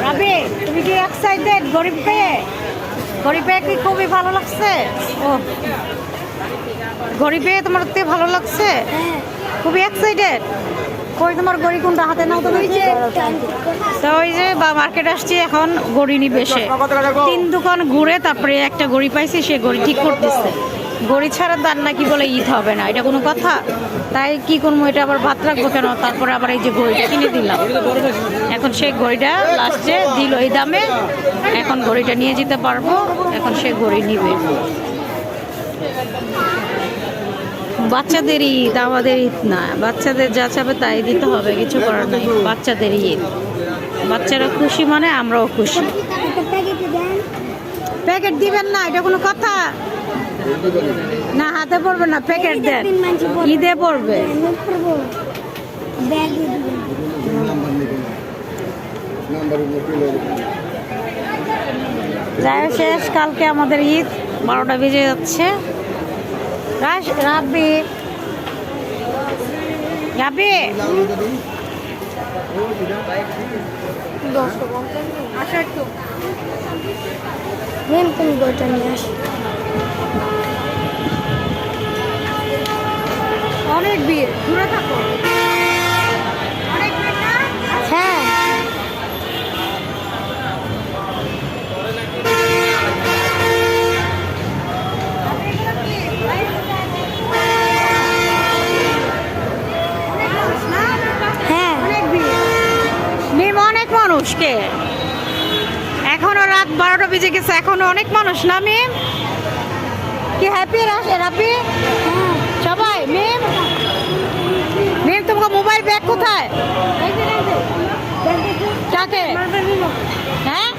রাবি, তুমি কি এক্সাইটেড গরিব পেয়ে? গরিব পেয়ে কি খুবই ভালো লাগছে? ও, গরিব পেয়ে তোমার তে ভালো লাগছে? খুবই এক্সাইটেড। কই তোমার গড়ি কোনটা হাতে নাও তো? তো ওই যে বা মার্কেট আসছি এখন গড়ি নিবে সে। 3 দোকান ঘুরে তারপরে একটা গড়ি পাইছি, সে গড়ি ঠিক করতেছে। গড়ি ছাড়া তার নাকি বলে ঈদ হবে না, এটা কোনো কথা? তাই কি করবো, এটা আবার ভাত রাখবো কেন? তারপরে আবার এই যে ঘড়িটা কিনে দিলাম। এখন সেই ঘড়িটা লাস্টে দিল এই দামে, এখন ঘড়িটা নিয়ে যেতে পারবো। এখন সে ঘড়ি নিবে। বাচ্চাদের ঈদ, আমাদের ঈদ না। বাচ্চাদের যা চাবে তাই দিতে হবে, কিছু করার নাই। বাচ্চাদের ঈদ, বাচ্চারা খুশি মানে আমরাও খুশি। প্যাকেট দিবেন না, এটা কোনো কথা না? হাতে পড়বে না, প্যাকেট দেন, ঈদে পড়বে। যাই শেষ, কালকে আমাদের ঈদ। 12টা বেজে যাচ্ছে। রাব্বি, রাব্বি, তুমি বইটা নিয়ে আসি। অনেক ভিড়, দূরে থাকো। অনেক ভিড় না? হ্যাঁ, হ্যাঁ, অনেক ভিড়। মিম, অনেক মানুষকে এখনো রাত 12টা বেজে গেছে, এখনো অনেক মানুষ না মিম? কি হ্যাপি রাব্বি সবাই? মিম, মিম তোমার মোবাইল ব্যাগ কোথায়? কাকে? হ্যাঁ,